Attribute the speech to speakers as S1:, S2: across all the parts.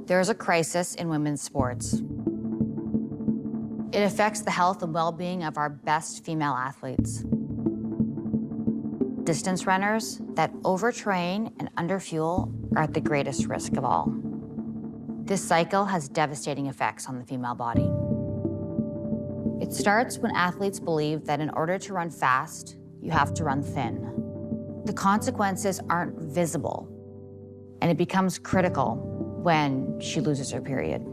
S1: There is a crisis in women's sports. It affects the health and well-being of our best female athletes. Distance runners that overtrain and underfuel are at the greatest risk of all. This cycle has devastating effects on the female body. It starts when athletes believe that in order to run fast, you have to run thin. The consequences aren't visible, and it becomes critical when she loses her period.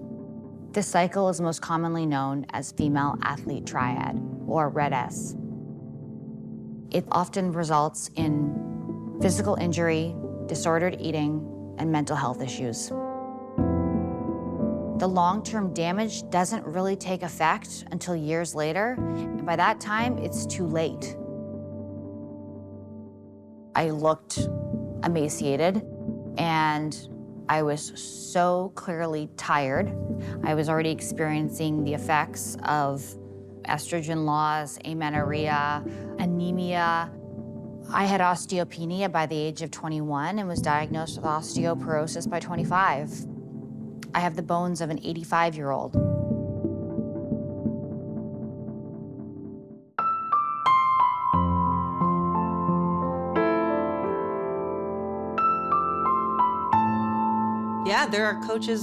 S1: This cycle is most commonly known as female athlete triad, or RED-S. It often results in physical injury, disordered eating, and mental health issues. The long-term damage doesn't really take effect until years later, and by that time, it's too late. I looked emaciated, and I was so clearly tired. I was already experiencing the effects of estrogen loss, amenorrhea, anemia. I had osteopenia by the age of 21 and was diagnosed with osteoporosis by 25. I have the bones of an 85-year-old.
S2: Yeah, there are coaches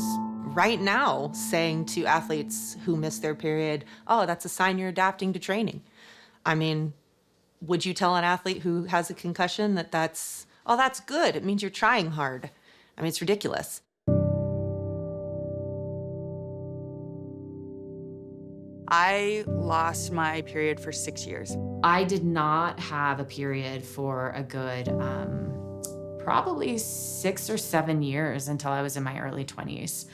S2: right now saying to athletes who miss their period, oh, that's a sign you're adapting to training. I mean, would you tell an athlete who has a concussion that that's good, it means you're trying hard? I mean, it's ridiculous.
S3: I lost my period for 6 years.
S4: I did not have a period for a good, probably 6 or 7 years until I was in my early 20s.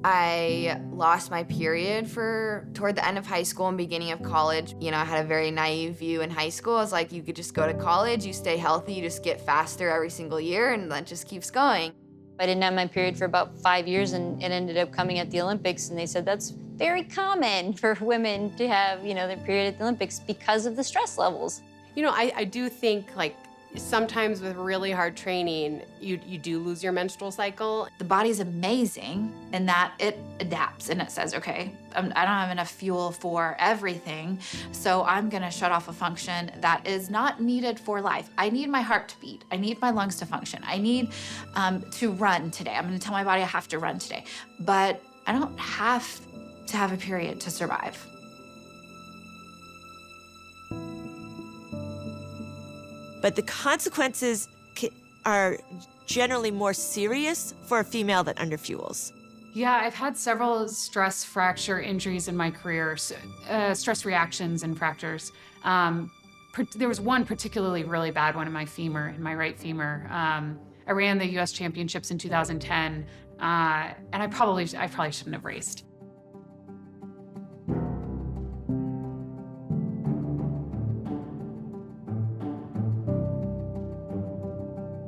S5: I lost my period toward the end of high school and beginning of college. You know, I had a very naive view in high school. I was like, you could just go to college, you stay healthy, you just get faster every single year, and that just keeps going.
S6: I didn't have my period for about 5 years, and it ended up coming at the Olympics, and they said that's very common for women to have, their period at the Olympics because of the stress levels.
S7: You know, I do think, like, sometimes with really hard training, you do lose your menstrual cycle.
S8: The body's amazing in that it adapts and it says, okay, I don't have enough fuel for everything, so I'm gonna shut off a function that is not needed for life. I need my heart to beat. I need my lungs to function. I need to run today. I'm gonna tell my body I have to run today. But I don't have to have a period to survive.
S9: But the consequences are generally more serious for a female that underfuels.
S10: Yeah, I've had several stress fracture injuries in my career, stress reactions and fractures. There was one particularly really bad one in my femur, in my right femur. I ran the US championships in 2010, and I probably shouldn't have raced.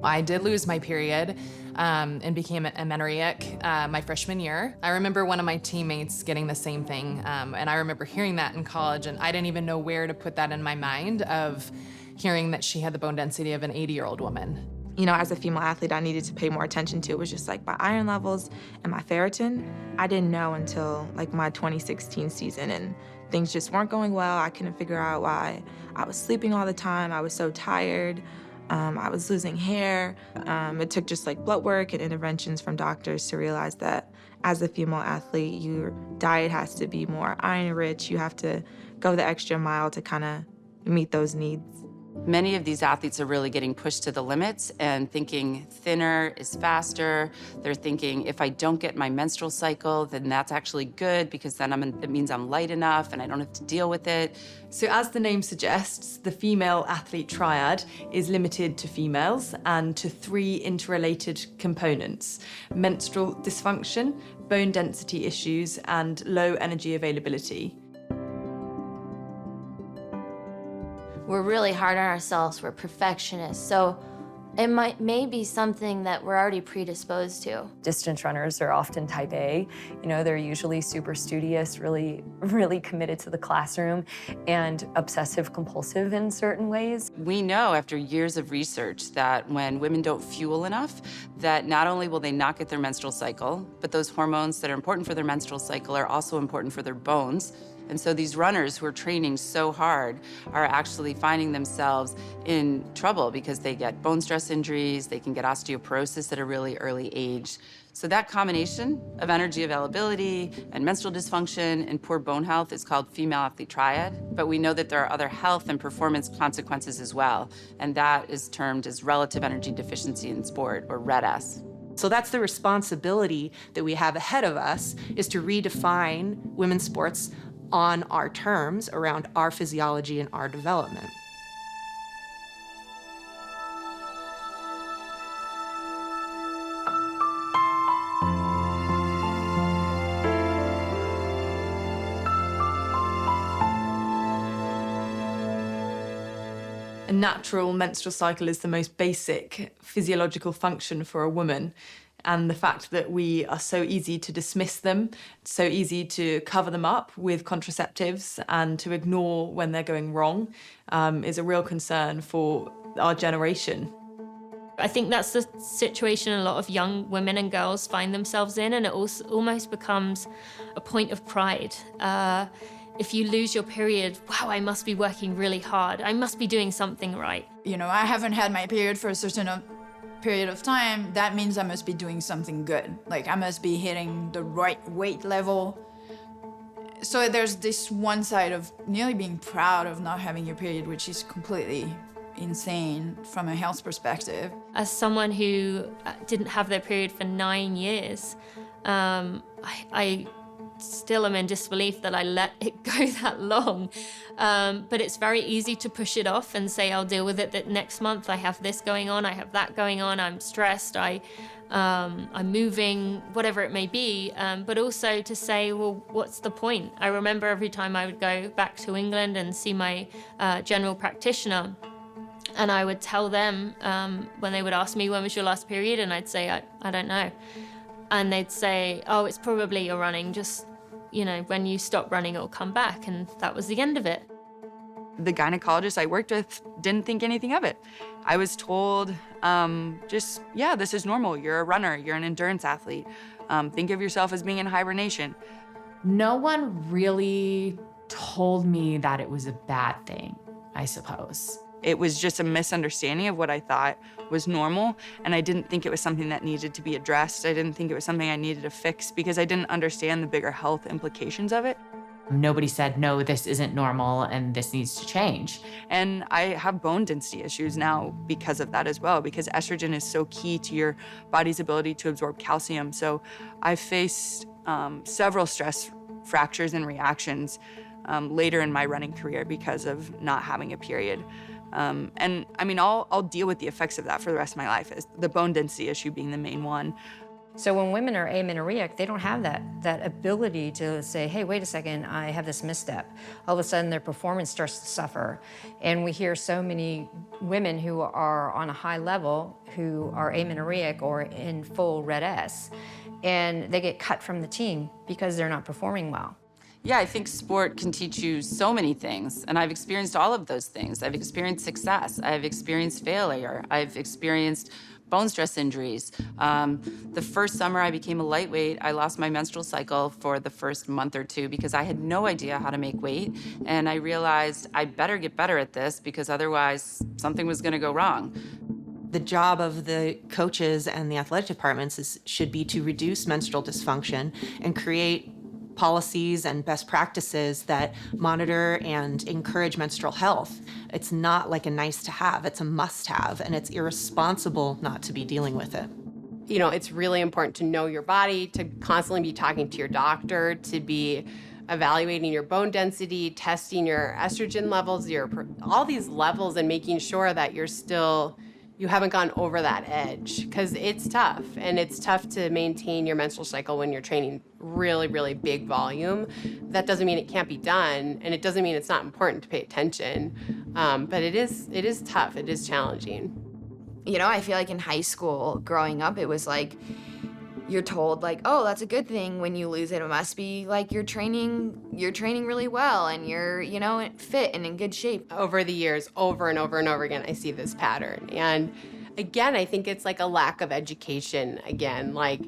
S11: I did lose my period and became amenorrheic my freshman year. I remember one of my teammates getting the same thing, and I remember hearing that in college, and I didn't even know where to put that in my mind of hearing that she had the bone density of an 80-year-old woman.
S12: You know, as a female athlete, I needed to pay more attention to. It was just like my iron levels and my ferritin. I didn't know until like my 2016 season, and things just weren't going well. I couldn't figure out why. I was sleeping all the time. I was so tired. I was losing hair. It took just like blood work and interventions from doctors to realize that as a female athlete, your diet has to be more iron-rich. You have to go the extra mile to kind of meet those needs.
S13: Many of these athletes are really getting pushed to the limits and thinking thinner is faster. They're thinking, if I don't get my menstrual cycle, then that's actually good because then it means I'm light enough and I don't have to deal with it.
S14: So as the name suggests, the female athlete triad is limited to females and to 3 interrelated components: menstrual dysfunction, bone density issues, and low energy availability.
S6: We're really hard on ourselves, we're perfectionists, so It may be something that we're already predisposed to.
S15: Distance runners are often type A. You know, they're usually super studious, really committed to the classroom, and obsessive compulsive in certain ways.
S13: We know after years of research that when women don't fuel enough, that not only will they not get their menstrual cycle, but those hormones that are important for their menstrual cycle are also important for their bones. And so these runners who are training so hard are actually finding themselves in trouble because they get bone stress injuries, they can get osteoporosis at a really early age. So that combination of energy availability and menstrual dysfunction and poor bone health is called female athlete triad. But we know that there are other health and performance consequences as well, and that is termed as relative energy deficiency in sport, or RED-S.
S2: So that's the responsibility that we have ahead of us, is to redefine women's sports on our terms around our physiology and our development.
S14: A natural menstrual cycle is the most basic physiological function for a woman. And the fact that we are so easy to dismiss them, so easy to cover them up with contraceptives and to ignore when they're going wrong is a real concern for our generation.
S16: I think that's the situation a lot of young women and girls find themselves in, and it also almost becomes a point of pride. If you lose your period, wow, I must be working really hard. I must be doing something right.
S17: You know, I haven't had my period for a certain period of time. That means I must be doing something good. Like, I must be hitting the right weight level. So there's this one side of nearly being proud of not having your period, which is completely insane from a health perspective.
S16: As someone who didn't have their period for 9 years, I still am in disbelief that I let it go that long. But it's very easy to push it off and say, I'll deal with it that next month. I have this going on, I have that going on, I'm stressed, I'm moving, whatever it may be. But also to say, well, what's the point? I remember every time I would go back to England and see my general practitioner, and I would tell them when they would ask me, when was your last period? And I'd say, I don't know. And they'd say, oh, it's probably your running, just, you know, when you stop running, it'll come back. And that was the end of it.
S3: The gynecologist I worked with didn't think anything of it. I was told, yeah, this is normal. You're a runner, you're an endurance athlete. Think of yourself as being in hibernation.
S4: No one really told me that it was a bad thing, I suppose.
S3: It was just a misunderstanding of what I thought was normal, and I didn't think it was something that needed to be addressed. I didn't think it was something I needed to fix because I didn't understand the bigger health implications of it.
S4: Nobody said, no, this isn't normal and this needs to change.
S3: And I have bone density issues now because of that as well, because estrogen is so key to your body's ability to absorb calcium. So I faced several stress fractures and reactions later in my running career because of not having a period. And I mean, I'll deal with the effects of that for the rest of my life, as the bone density issue being the main one.
S18: So when women are amenorrheic, they don't have that ability to say, hey, wait a second, I have this misstep. All of a sudden, their performance starts to suffer. And we hear so many women who are on a high level who are amenorrheic or in full RED-S, and they get cut from the team because they're not performing well.
S13: Yeah, I think sport can teach you so many things, and I've experienced all of those things. I've experienced success, I've experienced failure, I've experienced bone stress injuries. The first summer I became a lightweight, I lost my menstrual cycle for the first month or two because I had no idea how to make weight, and I realized I better get better at this because otherwise something was gonna go wrong.
S2: The job of the coaches and the athletic departments should be to reduce menstrual dysfunction and create policies and best practices that monitor and encourage menstrual health. It's not like a nice to have, it's a must have, and it's irresponsible not to be dealing with it.
S7: You know, it's really important to know your body, to constantly be talking to your doctor, to be evaluating your bone density, testing your estrogen levels, all these levels, and making sure that you haven't gone over that edge, because it's tough, and it's tough to maintain your menstrual cycle when you're training really, really big volume. That doesn't mean it can't be done, and it doesn't mean it's not important to pay attention, but it is tough, it is challenging.
S5: You know, I feel like in high school, growing up, it was like, you're told like, oh, that's a good thing when you lose it. It must be like you're training really well and you're, you know, fit and in good shape.
S7: Over the years, over and over and over again, I see this pattern. And again, I think it's like a lack of education again. Like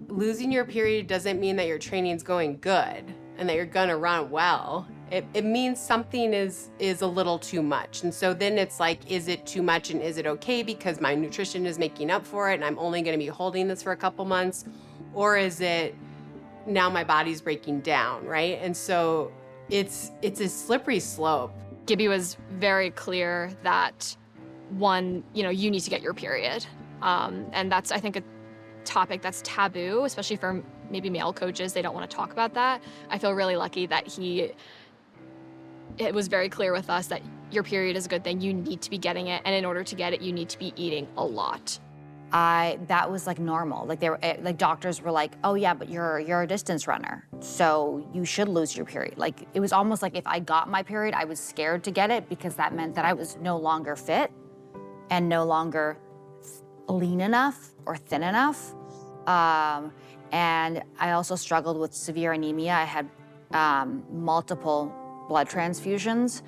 S7: losing your period doesn't mean that your training's going good and that you're gonna run well. It means something is a little too much. And so then it's like, is it too much and is it okay because my nutrition is making up for it and I'm only gonna be holding this for a couple months? Or is it now my body's breaking down, right? And so it's a slippery slope.
S19: Gibby was very clear that one, you know, you need to get your period. And that's, I think, a topic that's taboo, especially for maybe male coaches. They don't want to talk about that. I feel really lucky that it was very clear with us that your period is a good thing. You need to be getting it. And in order to get it, you need to be eating a lot.
S1: That was like normal. Like doctors were like, oh yeah, but you're a distance runner, so you should lose your period. Like it was almost like if I got my period, I was scared to get it because that meant that I was no longer fit and no longer lean enough or thin enough. And I also struggled with severe anemia. I had multiple blood transfusions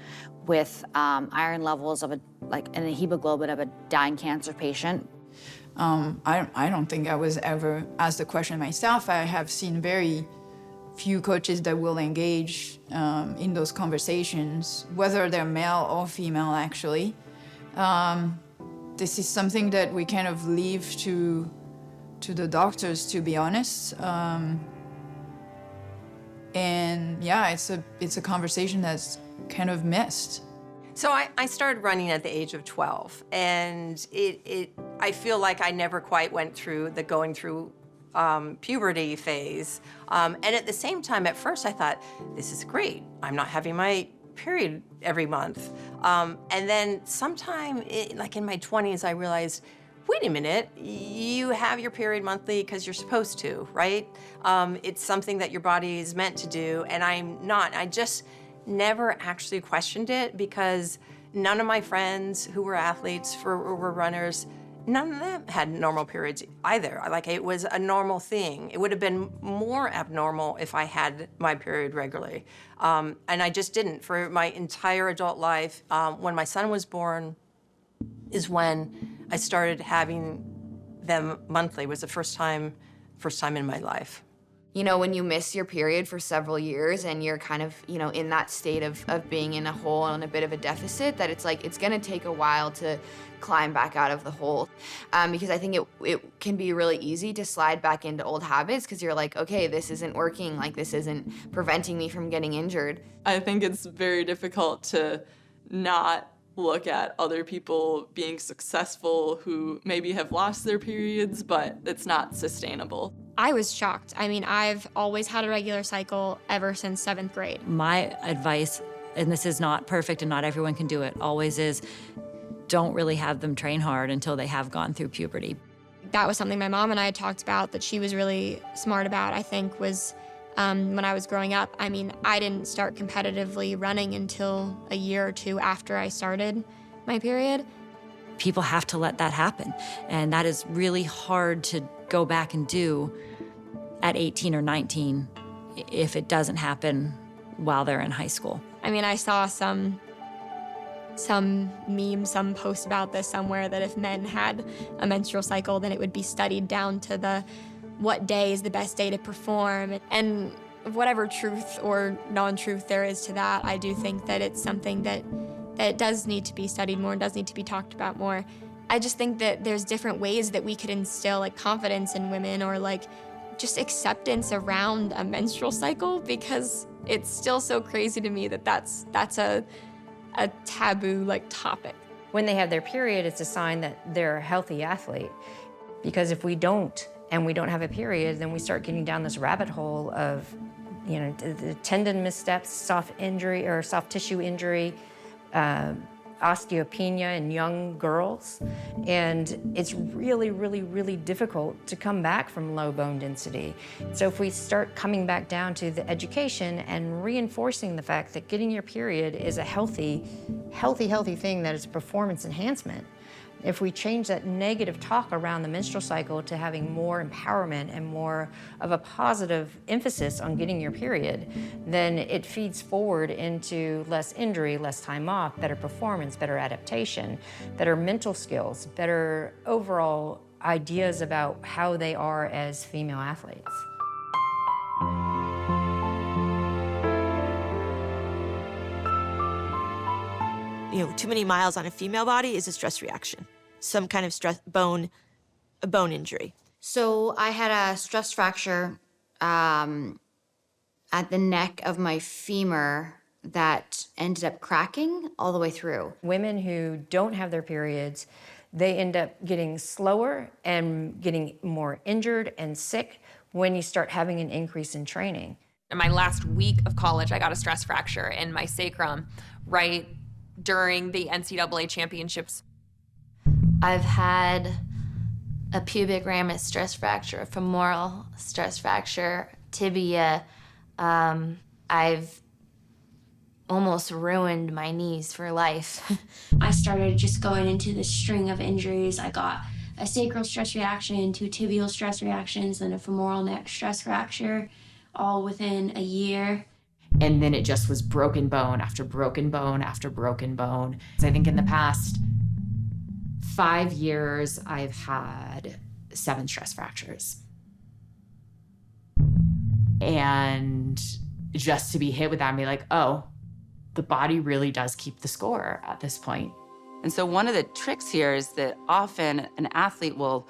S1: with iron levels of and a hemoglobin of a dying cancer patient.
S17: I don't think I was ever asked the question myself. I have seen very few coaches that will engage in those conversations, whether they're male or female, actually. This is something that we kind of leave to the doctors, to be honest. And yeah, it's a conversation that's kind of missed.
S20: So I started running at the age of 12, and I feel like I never quite went through the going through puberty phase. And at the same time, at first I thought, this is great. I'm not having my period every month. And then sometime, like in my 20s, I realized, wait a minute, you have your period monthly because you're supposed to, right? It's something that your body is meant to do, and I'm not. I just never actually questioned it because none of my friends who were athletes were runners, none of them had normal periods either. Like, it was a normal thing. It would have been more abnormal if I had my period regularly. And I just didn't for my entire adult life. When my son was born is when I started having them monthly. It was the first time in my life.
S5: You know, when you miss your period for several years and you're kind of, you know, in that state of being in a hole and a bit of a deficit, that it's like, it's gonna take a while to climb back out of the hole. Because I think it can be really easy to slide back into old habits because you're like, okay, this isn't working, like this isn't preventing me from getting injured.
S3: I think it's very difficult to not look at other people being successful who maybe have lost their periods, but it's not sustainable.
S19: I was shocked. I mean, I've always had a regular cycle ever since 7th grade.
S21: My advice, and this is not perfect and not everyone can do it, always is don't really have them train hard until they have gone through puberty.
S19: That was something my mom and I had talked about that she was really smart about, I think, was when I was growing up. I mean, I didn't start competitively running until a year or two after I started my period.
S21: People have to let that happen, and that is really hard to go back and do at 18 or 19 if it doesn't happen while they're in high school.
S19: I mean, I saw some meme, some post about this somewhere, that if men had a menstrual cycle, then it would be studied down to what day is the best day to perform. And whatever truth or non-truth there is to that, I do think that it's something that does need to be studied more and does need to be talked about more. I just think that there's different ways that we could instill like confidence in women, or like just acceptance around a menstrual cycle, because it's still so crazy to me that that's a taboo like topic.
S18: When they have their period, it's a sign that they're a healthy athlete. Because if we don't, and we don't have a period, then we start getting down this rabbit hole of, you know, the tendon missteps, soft injury or soft tissue injury, osteopenia in young girls. And it's really, really, really difficult to come back from low bone density. So if we start coming back down to the education and reinforcing the fact that getting your period is a healthy thing, that is performance enhancement,
S15: If we change that negative talk around the menstrual cycle to having more empowerment and more of a positive emphasis on getting your period, then it feeds forward into less injury, less time off, better performance, better adaptation, better mental skills, better overall ideas about how they are as female athletes.
S9: Too many miles on a female body is a stress reaction, some kind of a bone injury.
S1: So I had a stress fracture at the neck of my femur that ended up cracking all the way through.
S15: Women who don't have their periods, they end up getting slower and getting more injured and sick when you start having an increase in training.
S8: In my last week of college, I got a stress fracture in my sacrum right during the NCAA championships.
S22: I've had a pubic ramus stress fracture, a femoral stress fracture, tibia. I've almost ruined my knees for life.
S23: I started just going into this string of injuries. I got a sacral stress reaction, 2 tibial stress reactions, and a femoral neck stress fracture, all within a year.
S4: And then it just was broken bone after broken bone after broken bone. I think in the past 5 years, I've had 7 stress fractures. And just to be hit with that and be like, oh, the body really does keep the score at this point.
S13: And so one of the tricks here is that often an athlete will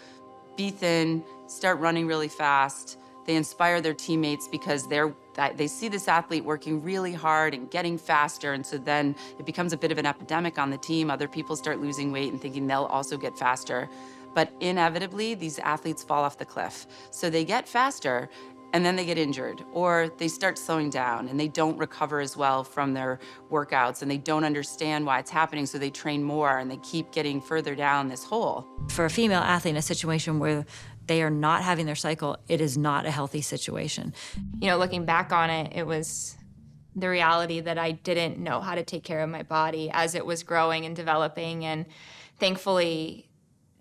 S13: be thin, start running really fast. They inspire their teammates because they see this athlete working really hard and getting faster, and so then it becomes a bit of an epidemic on the team. Other people start losing weight and thinking they'll also get faster. But inevitably, these athletes fall off the cliff. So they get faster, and then they get injured, or they start slowing down and they don't recover as well from their workouts, and they don't understand why it's happening, so they train more and they keep getting further down this hole.
S21: For a female athlete in a situation where they are not having their cycle, it is not a healthy situation.
S19: Looking back on it, it was the reality that I didn't know how to take care of my body as it was growing and developing. And thankfully,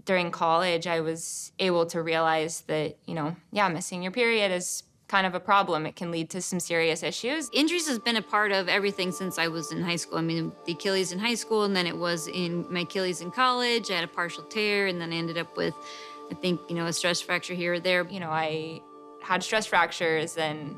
S19: during college, I was able to realize that, missing your period is kind of a problem. It can lead to some serious issues.
S6: Injuries has been a part of everything since I was in high school. I mean, the Achilles in high school, and then it was in my Achilles in college. I had a partial tear, and then I ended up with, I think, a stress fracture here or there.
S19: I had stress fractures, and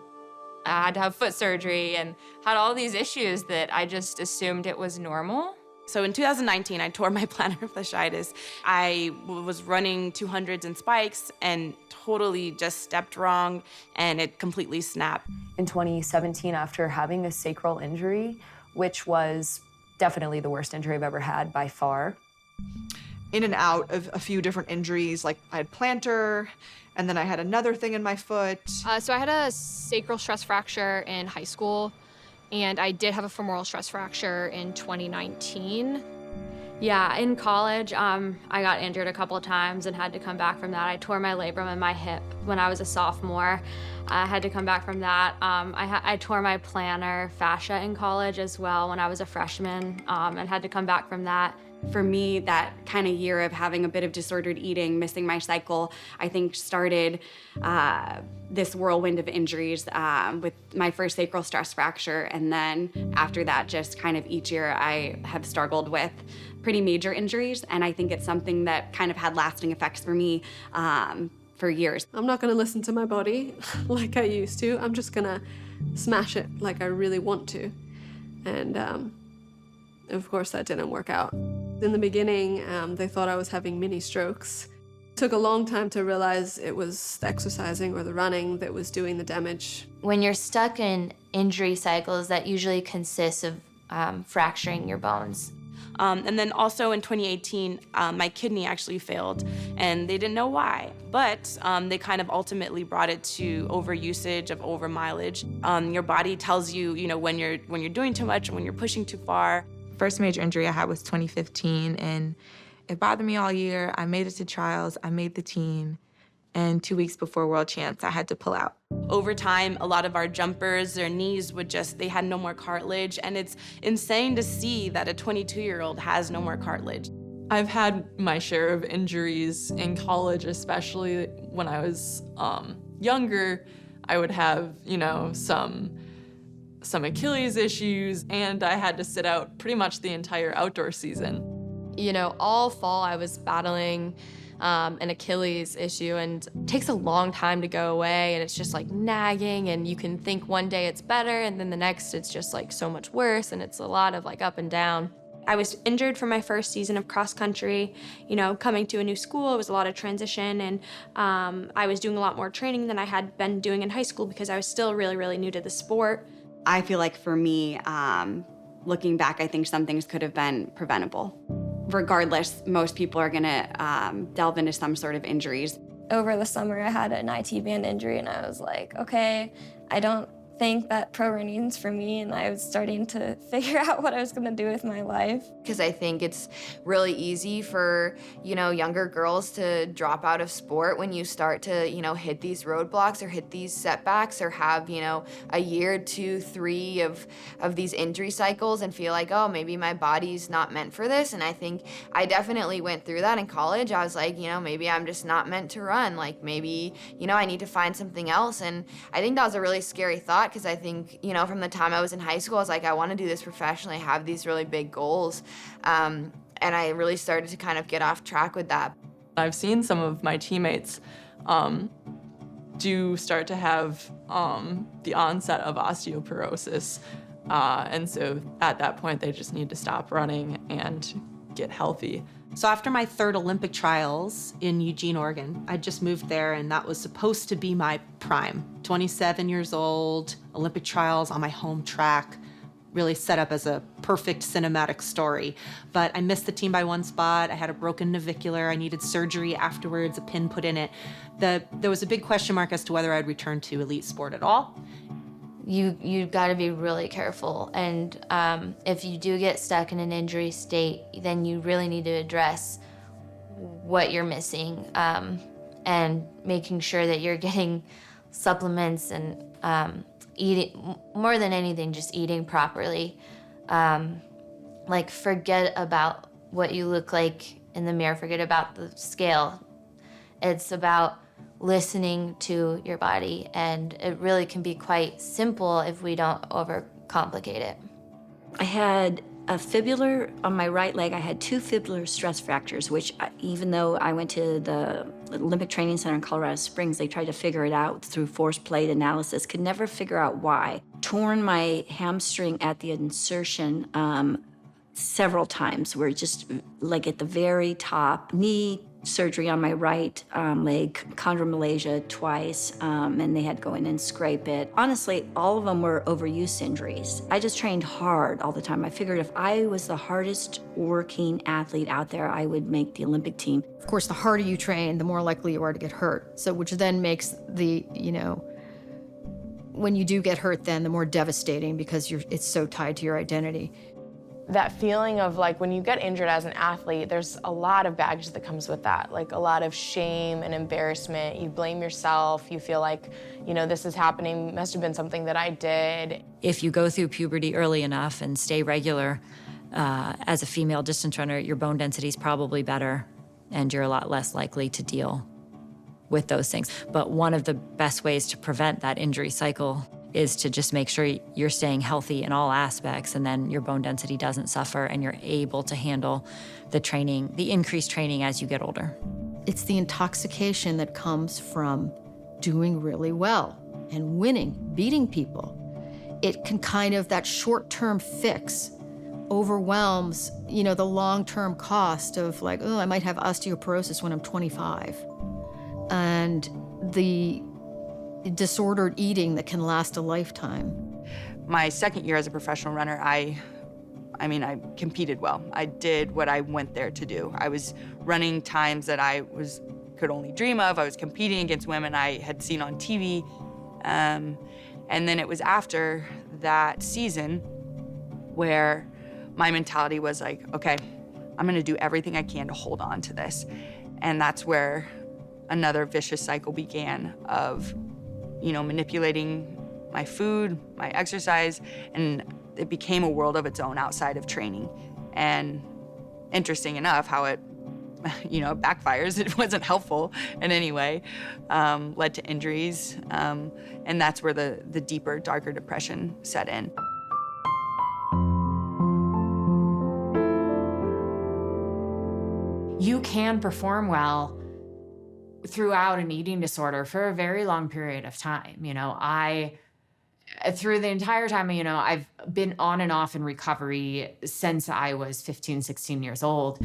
S19: I had to have foot surgery, and had all these issues that I just assumed it was normal.
S24: So in 2019, I tore my plantar fasciitis. I was running 200s in spikes and totally just stepped wrong, and it completely snapped.
S25: In 2017, after having a sacral injury, which was definitely the worst injury I've ever had by far.
S3: In and out of a few different injuries, like I had plantar, and then I had another thing in my foot.
S26: So I had a sacral stress fracture in high school, and I did have a femoral stress fracture in 2019.
S19: Yeah, in college, I got injured a couple of times and had to come back from that. I tore my labrum in my hip when I was a sophomore. I had to come back from that. I tore my plantar fascia in college as well when I was a freshman, and had to come back from that.
S27: For me, that kind of year of having a bit of disordered eating, missing my cycle, I think started this whirlwind of injuries with my first sacral stress fracture. And then after that, just kind of each year I have struggled with pretty major injuries. And I think it's something that kind of had lasting effects for me for years.
S28: I'm not gonna listen to my body like I used to. I'm just gonna smash it like I really want to. And of course, that didn't work out. In the beginning, they thought I was having mini strokes. It took a long time to realize it was the exercising or the running that was doing the damage.
S22: When you're stuck in injury cycles, that usually consists of fracturing your bones.
S24: And then also in 2018, my kidney actually failed, and they didn't know why. But they kind of ultimately brought it to overusage of over mileage. Your body tells you, when you're doing too much and when you're pushing too far.
S12: First major injury I had was 2015, and it bothered me all year. I made it to trials, I made the team, and 2 weeks before World Champs, I had to pull out.
S24: Over time, a lot of our jumpers, their knees they had no more cartilage, and it's insane to see that a 22-year-old has no more cartilage.
S3: I've had my share of injuries in college, especially when I was younger. I would have, some Achilles issues, and I had to sit out pretty much the entire outdoor season.
S19: All fall I was battling an Achilles issue, and it takes a long time to go away, and it's just like nagging, and you can think one day it's better, and then the next it's just like so much worse, and it's a lot of like up and down.
S26: I was injured for my first season of cross country. Coming to a new school, it was a lot of transition, and I was doing a lot more training than I had been doing in high school because I was still really, really new to the sport.
S27: I feel like for me, looking back, I think some things could have been preventable. Regardless, most people are gonna delve into some sort of injuries.
S2: Over the summer, I had an IT band injury, and I was like, okay, I don't think that pro running's for me, and I was starting to figure out what I was gonna do with my life.
S5: Because I think it's really easy for, younger girls to drop out of sport when you start to, hit these roadblocks or hit these setbacks or have, a year, 2, 3 of these injury cycles and feel like, oh, maybe my body's not meant for this. And I think I definitely went through that in college. I was like, maybe I'm just not meant to run. Like maybe, I need to find something else. And I think that was a really scary thought, because I think, from the time I was in high school, I was like, I want to do this professionally, I have these really big goals. And I really started to kind of get off track with that.
S3: I've seen some of my teammates do start to have the onset of osteoporosis. And so at that point, they just need to stop running and get healthy.
S7: So after my third Olympic trials in Eugene, Oregon, I just moved there, and that was supposed to be my prime. 27 years old, Olympic trials on my home track, really set up as a perfect cinematic story. But I missed the team by one spot. I had a broken navicular. I needed surgery afterwards, a pin put in it. There was a big question mark as to whether I'd return to elite sport at all.
S22: You got to be really careful, and if you do get stuck in an injury state, then you really need to address what you're missing, and making sure that you're getting supplements and eating, more than anything, just eating properly. Like, forget about what you look like in the mirror, forget about the scale. It's about listening to your body, and it really can be quite simple if we don't overcomplicate it.
S10: I had a fibular on my right leg. I had 2 fibular stress fractures, which even though I went to the Olympic Training Center in Colorado Springs, they tried to figure it out through force plate analysis, could never figure out why. Torn my hamstring at the insertion several times. We're just like at the very top. Knee surgery on my right leg, chondromalacia twice, and they had to go in and scrape it. Honestly, all of them were overuse injuries. I just trained hard all the time. I figured if I was the hardest working athlete out there, I would make the Olympic team.
S18: Of course, the harder you train, the more likely you are to get hurt. So, which then makes the, when you do get hurt, then the more devastating, because it's so tied to your identity.
S12: That feeling of like when you get injured as an athlete, there's a lot of baggage that comes with that, like a lot of shame and embarrassment. You blame yourself. You feel like, this is happening, must have been something that I did.
S21: If you go through puberty early enough and stay regular, as a female distance runner, your bone density is probably better, and you're a lot less likely to deal with those things. But one of the best ways to prevent that injury cycle is to just make sure you're staying healthy in all aspects, and then your bone density doesn't suffer, and you're able to handle the training, the increased training as you get older.
S18: It's the intoxication that comes from doing really well and winning, beating people. It can kind of, that short-term fix overwhelms, the long-term cost of like, oh, I might have osteoporosis when I'm 25. And the disordered eating that can last a lifetime.
S3: My second year as a professional runner, I competed well. I did what I went there to do. I was running times that I could only dream of. I was competing against women I had seen on TV. And then it was after that season where my mentality was like, okay, I'm gonna do everything I can to hold on to this. And that's where another vicious cycle began of manipulating my food, my exercise, and it became a world of its own outside of training. And interesting enough how it, backfires. It wasn't helpful in any way, led to injuries. And that's where the deeper, darker depression set in.
S4: You can perform well throughout an eating disorder for a very long period of time. Through the entire time, I've been on and off in recovery since I was 15, 16 years old.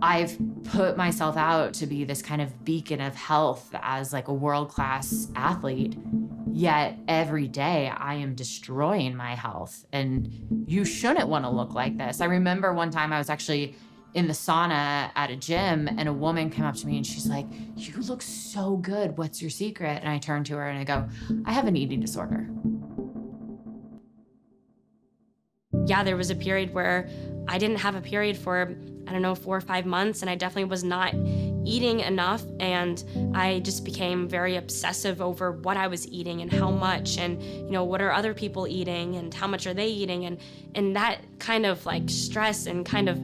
S4: I've put myself out to be this kind of beacon of health as like a world-class athlete. Yet every day I am destroying my health, and you shouldn't want to look like this. I remember one time I was actually in the sauna at a gym, and a woman came up to me and she's like, "You look so good. What's your secret?" And I turned to her and I go, "I have an eating disorder."
S26: Yeah, there was a period where I didn't have a period for, 4 or 5 months, and I definitely was not eating enough, and I just became very obsessive over what I was eating and how much, and what are other people eating and how much are they eating, and that kind of like stress and kind of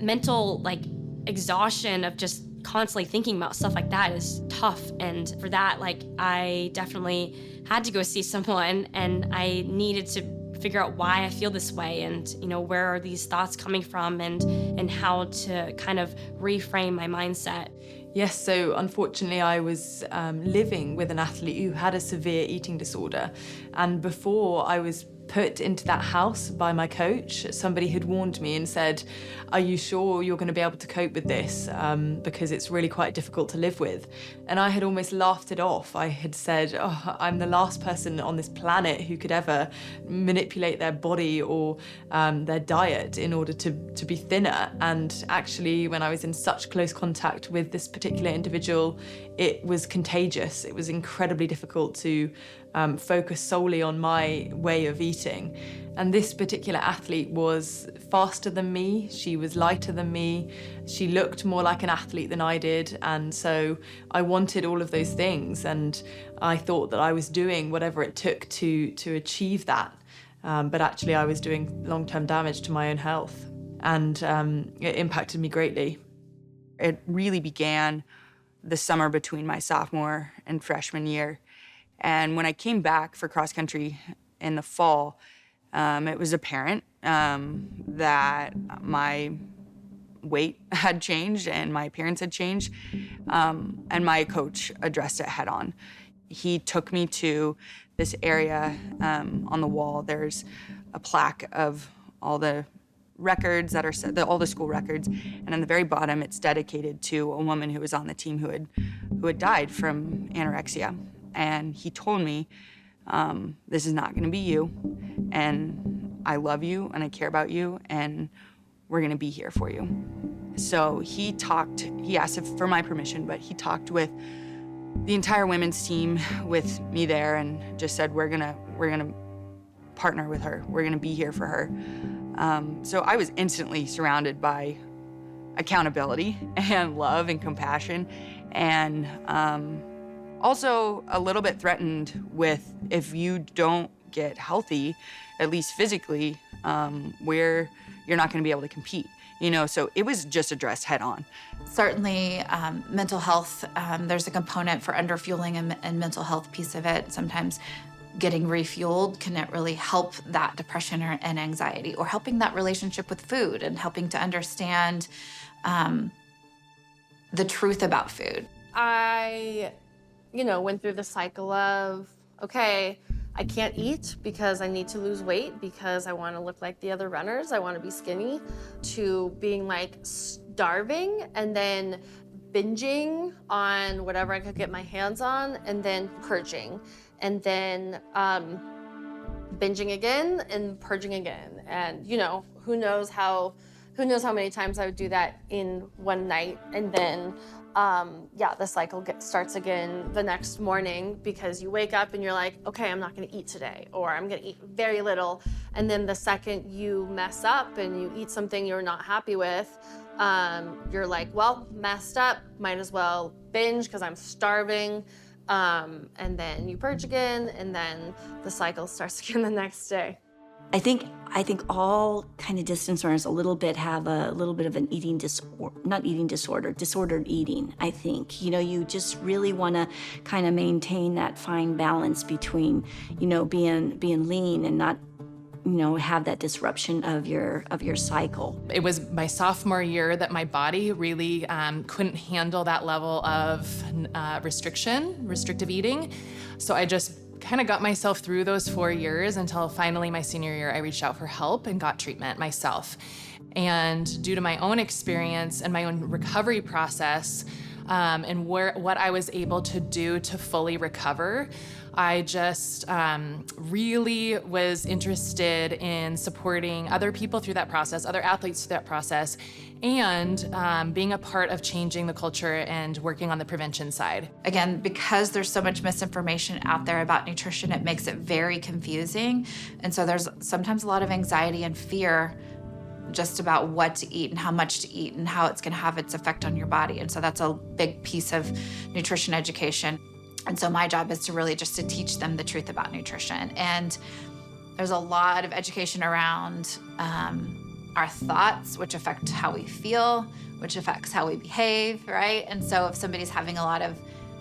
S26: mental like exhaustion of just constantly thinking about stuff like that is tough. And for that, like, I definitely had to go see someone, and I needed to figure out why I feel this way, and where are these thoughts coming from, and how to kind of reframe my mindset.
S1: Yes, so unfortunately I was living with an athlete who had a severe eating disorder, and before I was put into that house by my coach, somebody had warned me and said, "Are you sure you're going to be able to cope with this? Because it's really quite difficult to live with." And I had almost laughed it off. I had said, "Oh, I'm the last person on this planet who could ever manipulate their body or their diet in order to be thinner." And actually, when I was in such close contact with this particular individual, it was contagious. It was incredibly difficult to focus solely on my way of eating. And this particular athlete was faster than me, she was lighter than me, she looked more like an athlete than I did, and so I wanted all of those things, and I thought that I was doing whatever it took to achieve that. But actually I was doing long-term damage to my own health, and it impacted me greatly.
S3: It really began the summer between my sophomore and freshman year. And when I came back for cross country in the fall, it was apparent that my weight had changed and my appearance had changed, and my coach addressed it head on. He took me to this area on the wall. There's a plaque of all the records that are set, all the school records, and on the very bottom, it's dedicated to a woman who was on the team who had died from anorexia. And he told me, "This is not gonna be you, and I love you, and I care about you, and we're gonna be here for you." So he asked for my permission, but he talked with the entire women's team with me there and just said, we're gonna partner with her. We're gonna be here for her. So I was instantly surrounded by accountability and love and compassion, and also a little bit threatened with, if you don't get healthy, at least physically, where you're not gonna be able to compete. So it was just addressed head on.
S9: Certainly, mental health, there's a component for underfueling and mental health piece of it. Sometimes getting refueled can really help that depression and anxiety, or helping that relationship with food and helping to understand the truth about food.
S11: I, went through the cycle of, okay, I can't eat because I need to lose weight because I want to look like the other runners, I want to be skinny, to being like starving and then binging on whatever I could get my hands on, and then purging, and then binging again and purging again. And who knows how many times I would do that in one night, and then the cycle starts again the next morning, because you wake up and you're like, okay, I'm not gonna eat today, or I'm gonna eat very little. And then the second you mess up and you eat something you're not happy with, you're like, well, messed up, might as well binge because I'm starving. And then you purge again, and then the cycle starts again the next day.
S10: I think all kind of distance runners a little bit have a little bit of an eating disorder, not eating disorder, disordered eating, I think. You know, you just really want to kind of maintain that fine balance between, you know, being lean and not, you know, have that disruption of your cycle.
S8: It was my sophomore year that my body really couldn't handle that level of restrictive eating. So I just kind of got myself through those 4 years until finally my senior year, I reached out for help and got treatment myself. And due to my own experience and my own recovery process, and what I was able to do to fully recover, I just really was interested in supporting other people through that process, other athletes through that process, and being a part of changing the culture and working on the prevention side.
S9: Again, because there's so much misinformation out there about nutrition, it makes it very confusing. And so there's sometimes a lot of anxiety and fear just about what to eat and how much to eat and how it's gonna have its effect on your body. And so that's a big piece of nutrition education. And so my job is to really just to teach them the truth about nutrition. And there's a lot of education around our thoughts, which affect how we feel, which affects how we behave, right? And so if somebody's having a lot of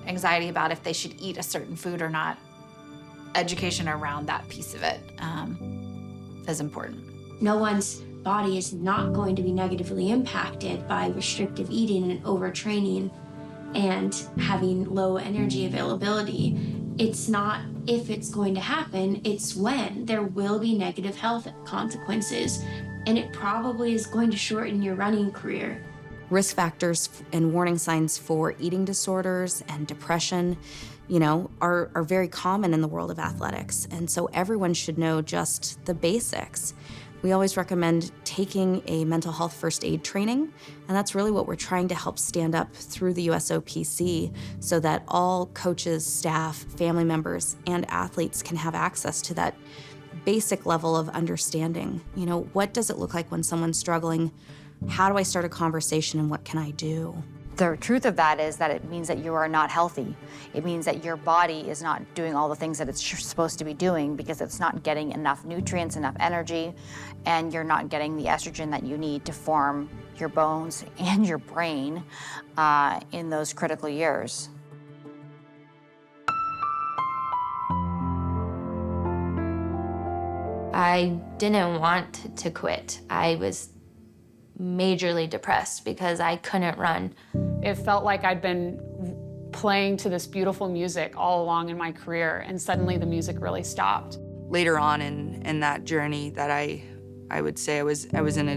S9: anxiety about if they should eat a certain food or not, education around that piece of it is important.
S13: No one's body is not going to be negatively impacted by restrictive eating and overtraining and having low energy availability. It's not if it's going to happen, it's when. There will be negative health consequences, and it probably is going to shorten your running career.
S14: Risk factors and warning signs for eating disorders and depression, you know, are very common in the world of athletics. And so everyone should know just the basics. We always recommend taking a mental health first aid training, and that's really what we're trying to help stand up through the USOPC so that all coaches, staff, family members, and athletes can have access to that basic level of understanding. You know, what does it look like when someone's struggling? How do I start a conversation and what can I do?
S15: The truth of that is that it means that you are not healthy. It means that your body is not doing all the things that it's supposed to be doing because it's not getting enough nutrients, enough energy, and you're not getting the estrogen that you need to form your bones and your brain in those critical years.
S22: I didn't want to quit. I was majorly depressed because I couldn't run.
S16: It felt like I'd been playing to this beautiful music all along in my career, and suddenly the music really stopped.
S3: Later on in that journey that I would say I was in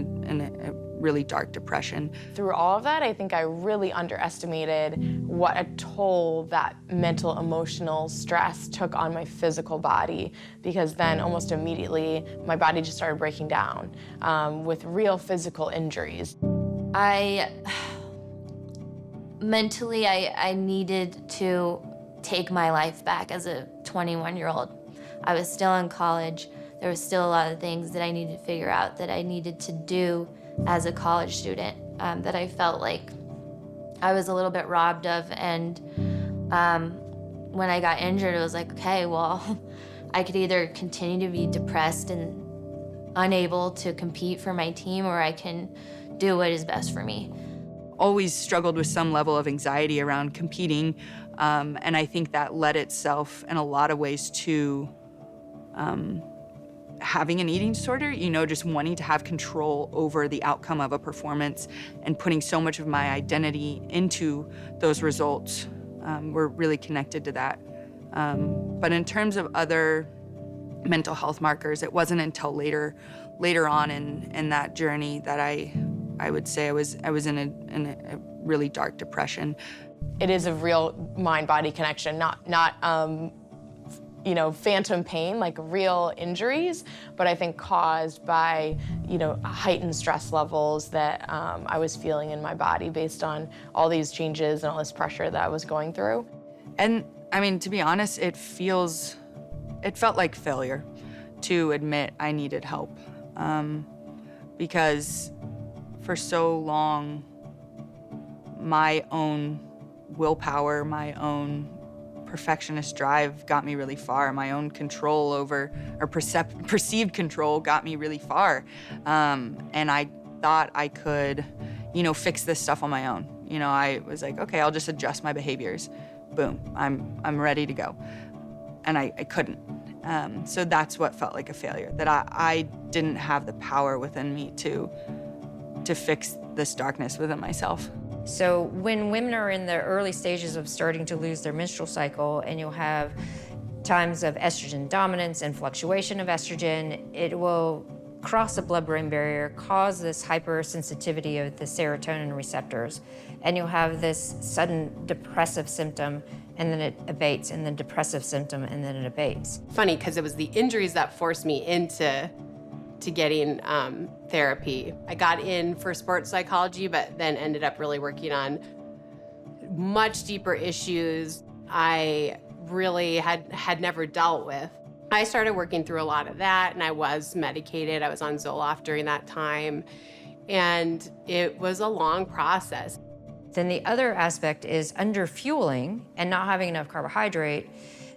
S3: a really dark depression.
S17: Through all of that, I think I really underestimated what a toll that mental, emotional stress took on my physical body, because then almost immediately my body just started breaking down with real physical injuries.
S22: Mentally, I needed to take my life back as a 21-year-old. I was still in college. There was still a lot of things that I needed to figure out that I needed to do as a college student that I felt like I was a little bit robbed of. And when I got injured, it was like, okay, well, I could either continue to be depressed and unable to compete for my team, or I can do what is best for me.
S3: Always struggled with some level of anxiety around competing, and I think that led itself in a lot of ways to having an eating disorder, you know, just wanting to have control over the outcome of a performance and putting so much of my identity into those results were really connected to that. But in terms of other mental health markers, it wasn't until later on in that journey that I would say I was in a really dark depression.
S17: It is a real mind-body connection, not you know, phantom pain, like real injuries, but I think caused by, you know, heightened stress levels that I was feeling in my body based on all these changes and all this pressure that I was going through.
S3: And I mean, to be honest, it felt like failure to admit I needed help, because for so long, my own willpower, my own perfectionist drive got me really far. My own control over, or perceived control got me really far. And I thought I could, fix this stuff on my own. I was like, okay, I'll just adjust my behaviors. Boom, I'm ready to go. And I couldn't. So that's what felt like a failure, that I didn't have the power within me to fix this darkness within myself.
S18: So when women are in the early stages of starting to lose their menstrual cycle, and you'll have times of estrogen dominance and fluctuation of estrogen, it will cross the blood-brain barrier, cause this hypersensitivity of the serotonin receptors, and you'll have this sudden depressive symptom, and then it abates, and then depressive symptom, and then it abates.
S6: Funny, because it was the injuries that forced me into getting therapy. I got in for sports psychology, but then ended up really working on much deeper issues I really had never dealt with. I started working through a lot of that, and I was medicated. I was on Zoloft during that time, and it was a long process.
S18: Then the other aspect is underfueling and not having enough carbohydrate.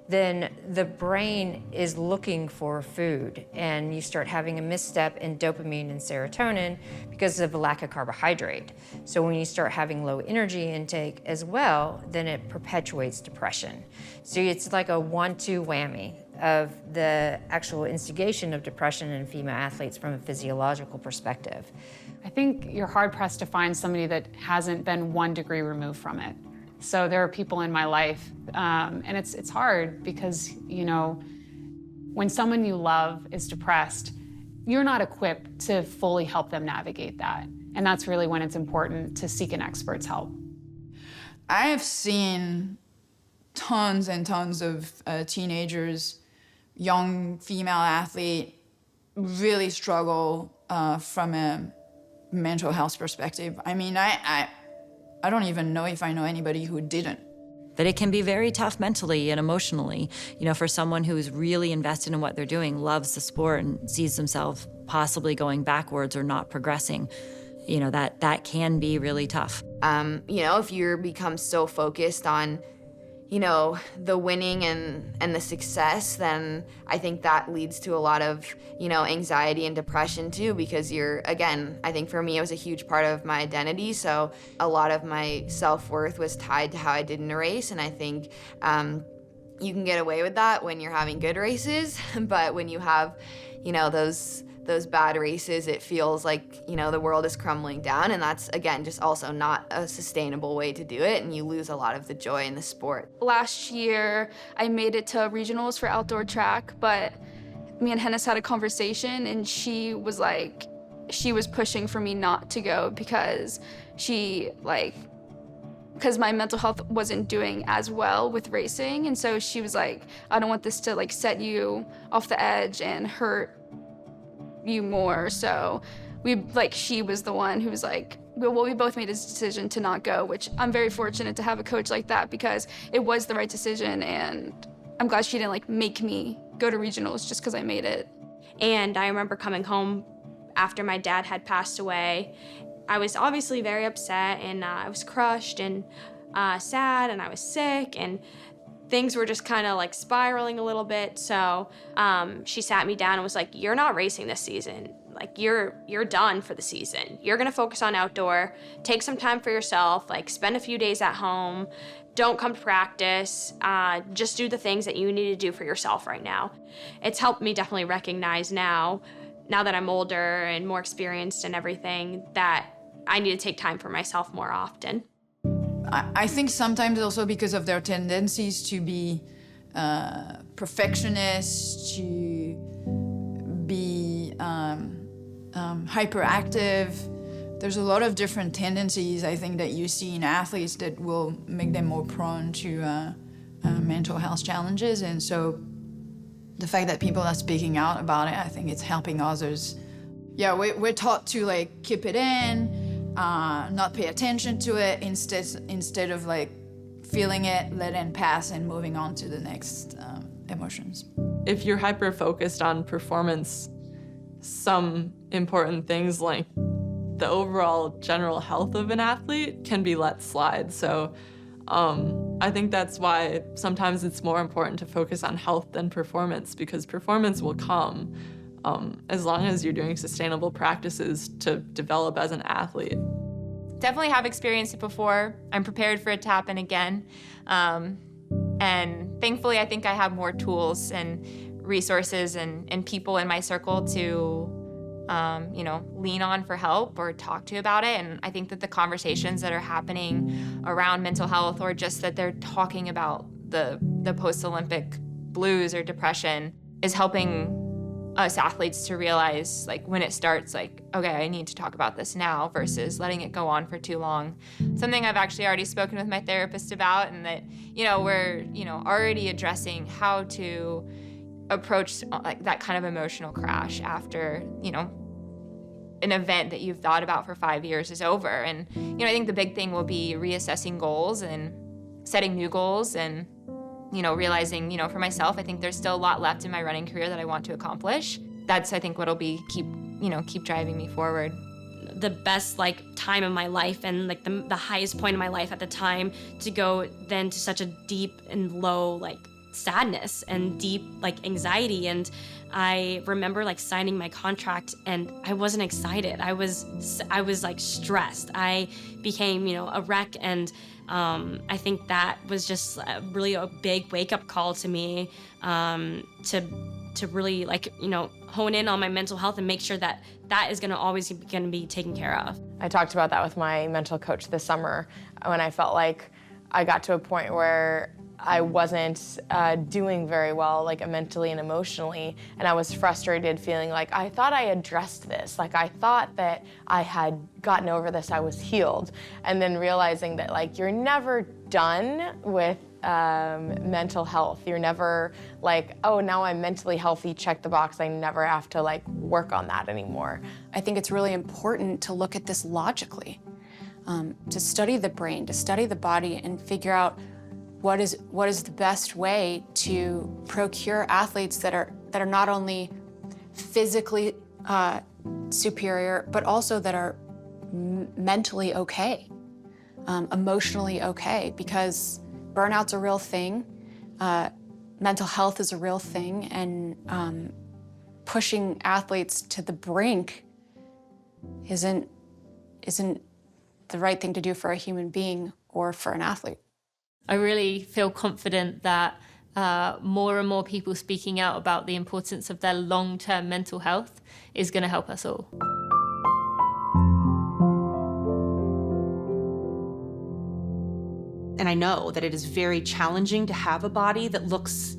S18: Then the brain is looking for food, and you start having a misstep in dopamine and serotonin because of a lack of carbohydrate. So when you start having low energy intake as well, then it perpetuates depression. So it's like a 1-2 whammy of the actual instigation of depression in female athletes from a physiological perspective.
S16: I think you're hard-pressed to find somebody that hasn't been 1 degree removed from it. So there are people in my life, and it's hard because, when someone you love is depressed, you're not equipped to fully help them navigate that. And that's really when it's important to seek an expert's help.
S19: I have seen tons and tons of teenagers, young female athlete, really struggle from a mental health perspective. I mean, I don't even know if I know anybody who didn't.
S21: That it can be very tough mentally and emotionally, for someone who is really invested in what they're doing, loves the sport, and sees themselves possibly going backwards or not progressing. That can be really tough.
S5: If you become so focused on, the winning and the success, then I think that leads to a lot of, anxiety and depression too, because I think for me, it was a huge part of my identity. So a lot of my self-worth was tied to how I did in a race. And I think you can get away with that when you're having good races. But when you have, those bad races, it feels like, the world is crumbling down. And that's, again, just also not a sustainable way to do it. And you lose a lot of the joy in the sport.
S20: Last year, I made it to regionals for outdoor track, but me and Hennis had a conversation, and she was pushing for me not to go because because my mental health wasn't doing as well with racing. And so she was like, I don't want this to set you off the edge and hurt you more. So she was the one who was like, well, we both made a decision to not go, which I'm very fortunate to have a coach like that, because it was the right decision, and I'm glad she didn't make me go to regionals just because I made it.
S26: And I remember coming home after my dad had passed away. I was obviously very upset, and I was crushed and sad, and I was sick, and things were just kind of spiraling a little bit. So she sat me down and was like, you're not racing this season. You're done for the season. You're gonna focus on outdoor, take some time for yourself, spend a few days at home, don't come to practice, just do the things that you need to do for yourself right now. It's helped me definitely recognize now that I'm older and more experienced and everything, that I need to take time for myself more often.
S19: I think sometimes also because of their tendencies to be perfectionists, to be hyperactive. There's a lot of different tendencies, I think, that you see in athletes that will make them more prone to mental health challenges. And so the fact that people are speaking out about it, I think it's helping others. Yeah, we're taught to keep it in, not pay attention to it, instead of feeling it, let it pass, and moving on to the next emotions.
S1: If you're hyper-focused on performance, some important things like the overall general health of an athlete can be let slide. So I think that's why sometimes it's more important to focus on health than performance, because performance will come as long as you're doing sustainable practices to develop as an athlete.
S2: Definitely have experienced it before. I'm prepared for it to happen again. And thankfully, I think I have more tools and resources and people in my circle to lean on for help or talk to about it. And I think that the conversations that are happening around mental health, or just that they're talking about the post-Olympic blues or depression, is helping us athletes to realize, like, when it starts, like, okay, I need to talk about this now versus letting it go on for too long. Something I've actually already spoken with my therapist about, and that, we're, already addressing how to approach like that kind of emotional crash after, an event that you've thought about for 5 years is over. And, I think the big thing will be reassessing goals and setting new goals and, realizing, for myself, I think there's still a lot left in my running career that I want to accomplish. That's, I think, what'll be keep driving me forward.
S7: The best time of my life and the highest point of my life at the time, to go then to such a deep and low sadness and deep anxiety. And I remember signing my contract, and I wasn't excited. I was stressed. I became a wreck, and I think that was just really a big wake-up call to me, to really hone in on my mental health and make sure that that is always going to be taken care of.
S17: I talked about that with my mental coach this summer, when I felt like I got to a point where I wasn't doing very well, mentally and emotionally, and I was frustrated, feeling like I thought I addressed this, I thought that I had gotten over this, I was healed, and then realizing that you're never done with mental health. You're never oh, now I'm mentally healthy, check the box, I never have to work on that anymore.
S12: I think it's really important to look at this logically, to study the brain, to study the body, and figure out what is the best way to procure athletes that are not only physically superior, but also that are mentally okay, emotionally okay, because burnout's a real thing, mental health is a real thing, and pushing athletes to the brink isn't the right thing to do for a human being or for an athlete.
S23: I really feel confident that more and more people speaking out about the importance of their long-term mental health is going to help us all.
S24: And I know that it is very challenging to have a body that looks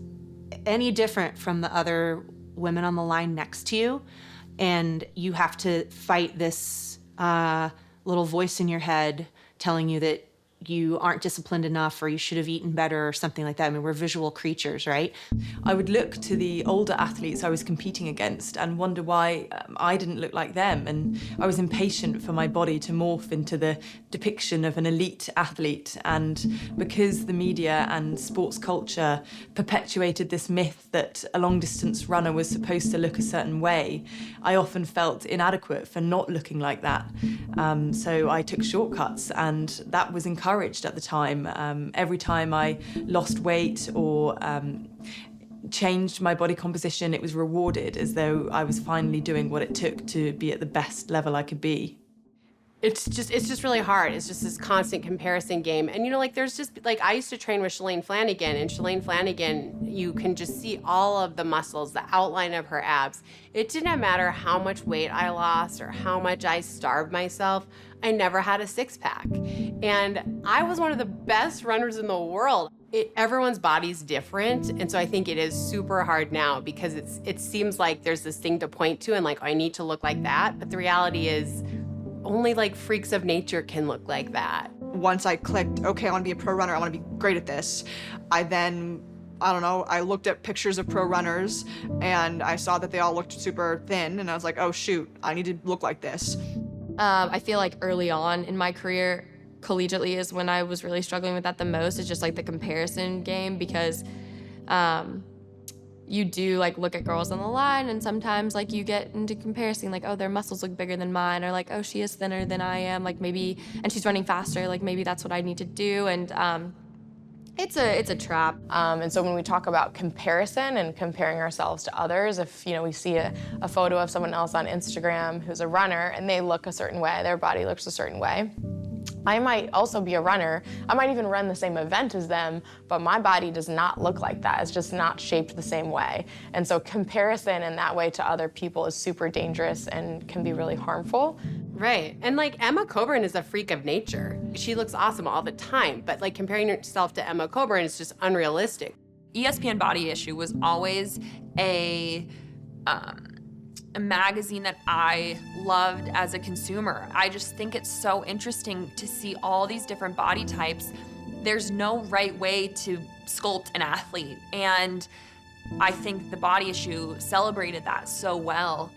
S24: any different from the other women on the line next to you. And you have to fight this little voice in your head telling you that you aren't disciplined enough, or you should have eaten better, or something like that. I mean, we're visual creatures, right?
S1: I would look to the older athletes I was competing against and wonder why I didn't look like them. And I was impatient for my body to morph into the depiction of an elite athlete. And because the media and sports culture perpetuated this myth that a long-distance runner was supposed to look a certain way, I often felt inadequate for not looking like that. So I took shortcuts, and that was encouraged at the time. Every time I lost weight or changed my body composition, it was rewarded as though I was finally doing what it took to be at the best level I could be.
S6: It's just really hard. It's just this constant comparison game. And there's just I used to train with Shalane Flanagan, and Shalane Flanagan, you can just see all of the muscles, the outline of her abs. It didn't matter how much weight I lost or how much I starved myself, I never had a six-pack. And I was one of the best runners in the world. Everyone's body's different, and so I think it is super hard now, because it seems like there's this thing to point to and I need to look like that, but the reality is only freaks of nature can look like that.
S25: Once I clicked, okay, I want to be a pro runner, I want to be great at this, I looked at pictures of pro runners, and I saw that they all looked super thin, and I was like, oh shoot, I need to look like this.
S27: I feel like early on in my career, collegiately, is when I was really struggling with that the most. It's just the comparison game, because you do look at girls on the line, and sometimes you get into comparison, oh, their muscles look bigger than mine, or oh, she is thinner than I am, maybe, and she's running faster, maybe that's what I need to do. And It's a trap.
S17: And so when we talk about comparison and comparing ourselves to others, if we see a photo of someone else on Instagram who's a runner and they look a certain way, their body looks a certain way, I might also be a runner. I might even run the same event as them, but my body does not look like that. It's just not shaped the same way. And so comparison in that way to other people is super dangerous and can be really harmful.
S6: Right. And like Emma Coburn is a freak of nature. She looks awesome all the time, but like comparing yourself to Emma Coburn is just unrealistic.
S2: ESPN Body Issue was always a magazine that I loved as a consumer. I just think it's so interesting to see all these different body types. There's no right way to sculpt an athlete, and I think the Body Issue celebrated that so well.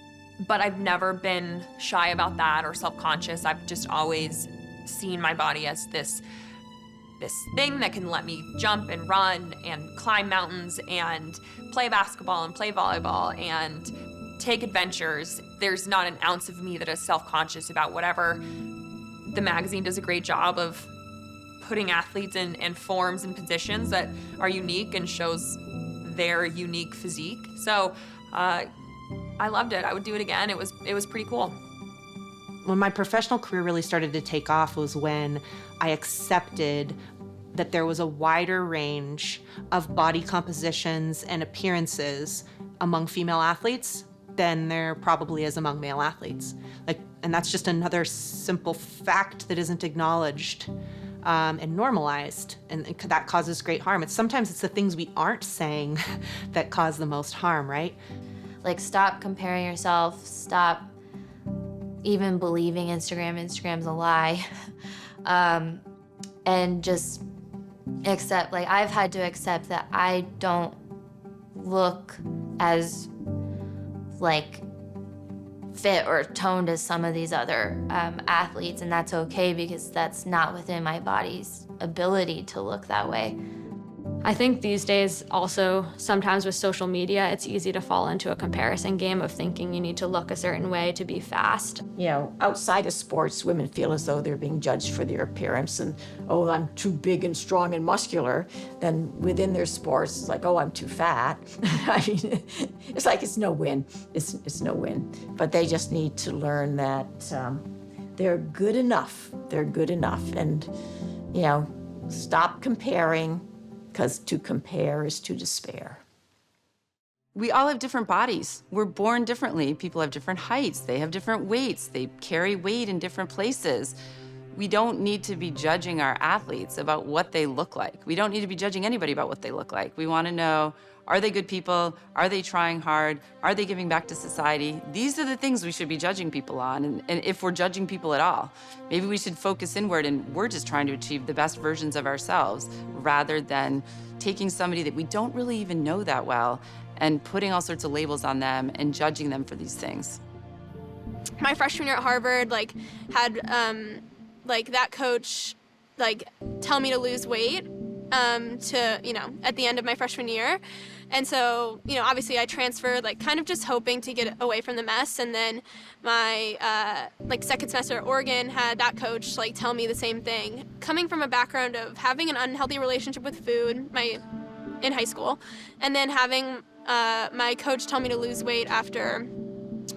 S2: But I've never been shy about that or self-conscious. I've just always seen my body as this thing that can let me jump and run and climb mountains and play basketball and play volleyball and take adventures. There's not an ounce of me that is self-conscious about whatever. The magazine does a great job of putting athletes in forms and positions that are unique and shows their unique physique. So I loved it. I would do it again. It was pretty cool.
S24: When my professional career really started to take off was when I accepted that there was a wider range of body compositions and appearances among female athletes than there probably is among male athletes. And that's just another simple fact that isn't acknowledged and normalized, and that causes great harm. Sometimes it's the things we aren't saying that cause the most harm, right?
S22: Like, stop comparing yourself, stop even believing Instagram's a lie. And just accept, like, I've had to accept that I don't look as like fit or toned as some of these other athletes, and that's okay because that's not within my body's ability to look that way.
S26: I think these days also, sometimes with social media, it's easy to fall into a comparison game of thinking you need to look a certain way to be fast.
S4: Outside of sports, women feel as though they're being judged for their appearance and, oh, I'm too big and strong and muscular. Then within their sports, it's like, oh, I'm too fat. I mean, it's like it's no win. It's no win. But they just need to learn that they're good enough. They're good enough. And, stop comparing, because to compare is to despair.
S3: We all have different bodies. We're born differently. People have different heights. They have different weights. They carry weight in different places. We don't need to be judging our athletes about what they look like. We don't need to be judging anybody about what they look like. We want to know, are they good people? Are they trying hard? Are they giving back to society? These are the things we should be judging people on, and if we're judging people at all. Maybe we should focus inward and we're just trying to achieve the best versions of ourselves rather than taking somebody that we don't really even know that well and putting all sorts of labels on them and judging them for these things.
S8: My freshman year at Harvard, had that coach, tell me to lose weight at the end of my freshman year. And so, obviously I transferred, kind of just hoping to get away from the mess. And then my, second semester at Oregon had that coach, tell me the same thing. Coming from a background of having an unhealthy relationship with food in high school, and then having my coach tell me to lose weight after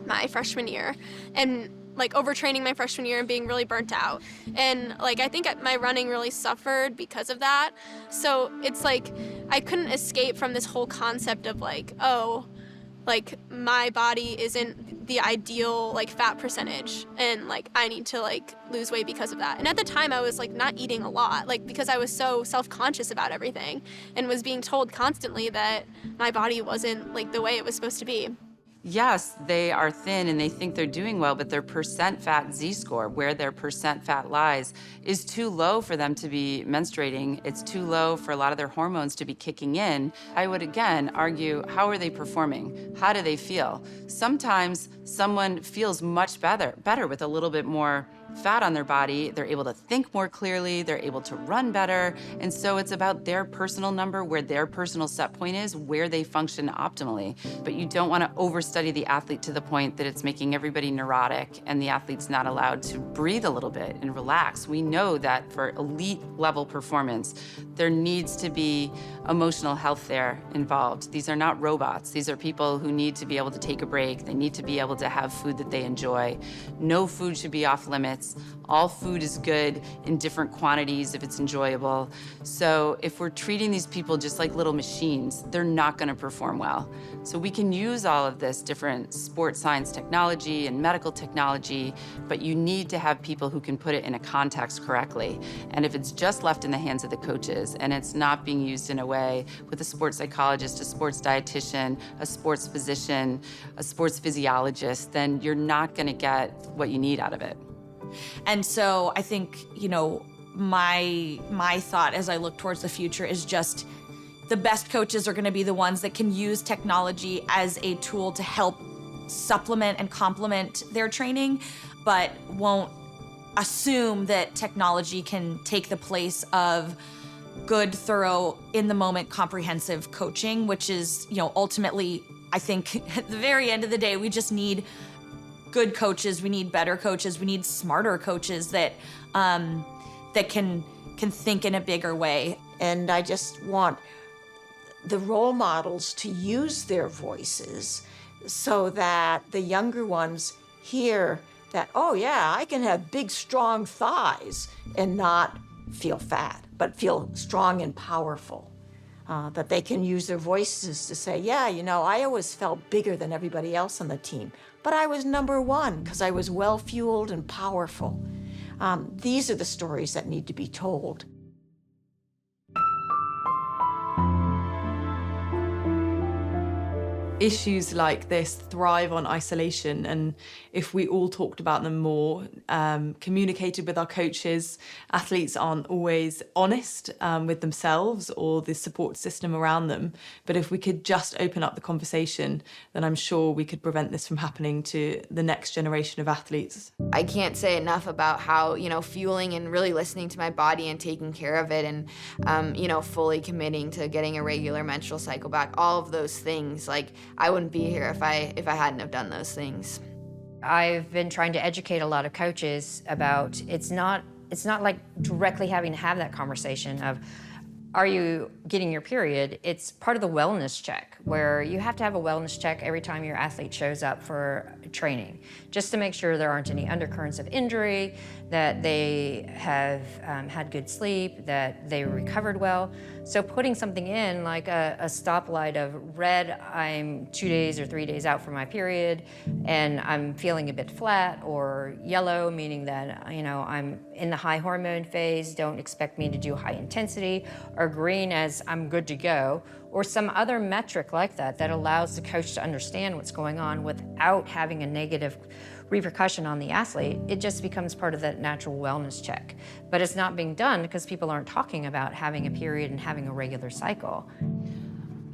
S8: my freshman year, and overtraining my freshman year and being really burnt out. And I think my running really suffered because of that. So it's I couldn't escape from this whole concept of my body isn't the ideal fat percentage, and I need to lose weight because of that. And at the time I was not eating a lot, because I was so self-conscious about everything and was being told constantly that my body wasn't the way it was supposed to be.
S3: Yes, they are thin and they think they're doing well, but their percent fat Z-score, where their percent fat lies, is too low for them to be menstruating. It's too low for a lot of their hormones to be kicking in. I would again argue, how are they performing? How do they feel? Sometimes someone feels much better with a little bit more fat on their body, they're able to think more clearly, they're able to run better. And so it's about their personal number, where their personal set point is, where they function optimally. But you don't want to overstudy the athlete to the point that it's making everybody neurotic and the athlete's not allowed to breathe a little bit and relax. We know that for elite level performance, there needs to be emotional health there involved. These are not robots. These are people who need to be able to take a break. They need to be able to have food that they enjoy. No food should be off limits. All food is good in different quantities if it's enjoyable. So if we're treating these people just like little machines, they're not going to perform well. So we can use all of this different sports science technology and medical technology, but you need to have people who can put it in a context correctly. And if it's just left in the hands of the coaches and it's not being used in a way with a sports psychologist, a sports dietitian, a sports physician, a sports physiologist, then you're not going to get what you need out of it.
S9: And so I think, my thought as I look towards the future is just the best coaches are going to be the ones that can use technology as a tool to help supplement and complement their training, but won't assume that technology can take the place of good, thorough, in-the-moment, comprehensive coaching, which is, ultimately, I think at the very end of the day, we just need good coaches, we need better coaches, we need smarter coaches that can think in a bigger way.
S4: And I just want the role models to use their voices so that the younger ones hear that, oh yeah, I can have big, strong thighs and not feel fat, but feel strong and powerful. That they can use their voices to say, yeah, I always felt bigger than everybody else on the team, but I was number one because I was well-fueled and powerful. These are the stories that need to be told.
S1: Issues like this thrive on isolation, and if we all talked about them more, communicated with our coaches, athletes aren't always honest with themselves or the support system around them. But if we could just open up the conversation, then I'm sure we could prevent this from happening to the next generation of athletes.
S5: I can't say enough about how, fueling and really listening to my body and taking care of it and, fully committing to getting a regular menstrual cycle back, all of those things, I wouldn't be here if I hadn't have done those things.
S10: I've been trying to educate a lot of coaches about it's not like directly having to have that conversation of, are you getting your period? It's part of the wellness check, where you have to have a wellness check every time your athlete shows up for training, just to make sure there aren't any undercurrents of injury, that they have had good sleep, that they recovered well. So putting something in like a stoplight of red, I'm 2 days or 3 days out from my period and I'm feeling a bit flat, or yellow, meaning that, I'm in the high hormone phase, don't expect me to do high intensity, or green as I'm good to go, or some other metric like that allows the coach to understand what's going on without having a negative repercussion on the athlete. It just becomes part of that natural wellness check. But it's not being done because people aren't talking about having a period and having a regular cycle.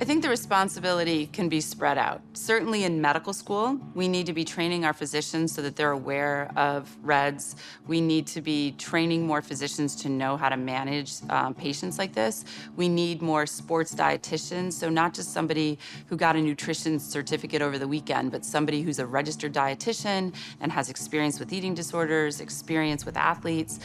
S3: I think the responsibility can be spread out. Certainly in medical school, we need to be training our physicians so that they're aware of RED-S. We need to be training more physicians to know how to manage patients like this. We need more sports dietitians, so not just somebody who got a nutrition certificate over the weekend, but somebody who's a registered dietitian and has experience with eating disorders, experience with athletes.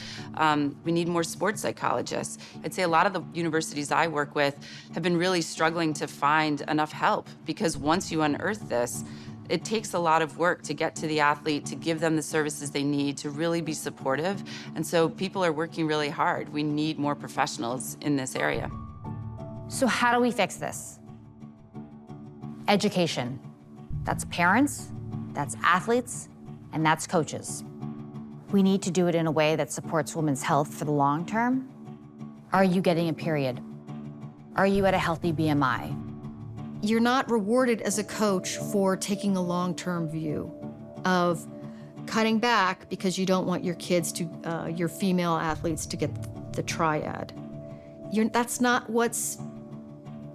S3: We need more sports psychologists. I'd say a lot of the universities I work with have been really struggling to find enough help, because once you unearth this, it takes a lot of work to get to the athlete, to give them the services they need, to really be supportive. And so people are working really hard. We need more professionals in this area.
S11: So how do we fix this? Education. That's parents, that's athletes, and that's coaches. We need to do it in a way that supports women's health for the long term. Are you getting a period? Are you at a healthy BMI?
S13: You're not rewarded as a coach for taking a long-term view of cutting back because you don't want your kids to, your female athletes to get the triad. That's not what's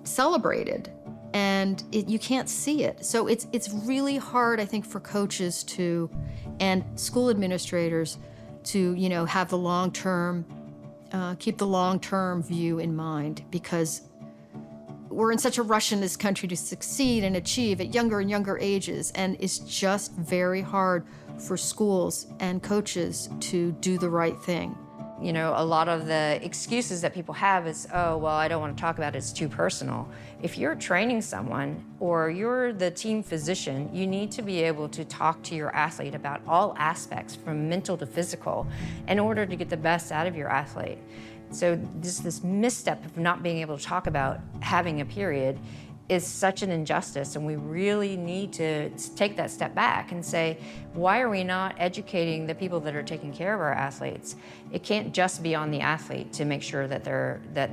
S13: celebrated, and you can't see it. So it's really hard, I think, for coaches and school administrators to, have the long-term, keep the long-term view in mind, because we're in such a rush in this country to succeed and achieve at younger and younger ages, and it's just very hard for schools and coaches to do the right thing.
S10: A lot of the excuses that people have is, oh, well, I don't want to talk about it, it's too personal. If you're training someone or you're the team physician, you need to be able to talk to your athlete about all aspects from mental to physical in order to get the best out of your athlete. So this misstep of not being able to talk about having a period is such an injustice, and we really need to take that step back and say, why are we not educating the people that are taking care of our athletes? It can't just be on the athlete to make sure that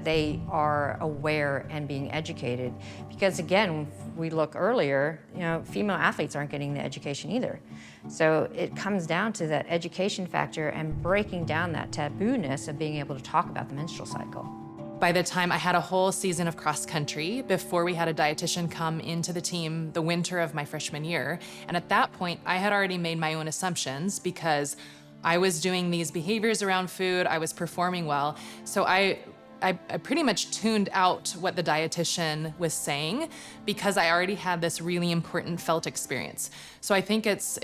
S10: they are aware and being educated, because again, if we look earlier, female athletes aren't getting the education either. So it comes down to that education factor and breaking down that taboo-ness of being able to talk about the menstrual cycle.
S14: By the time I had a whole season of cross country before we had a dietitian come into the team the winter of my freshman year. And at that point, I had already made my own assumptions because I was doing these behaviors around food, I was performing well. So I pretty much tuned out what the dietitian was saying because I already had this really important felt experience. So I think it's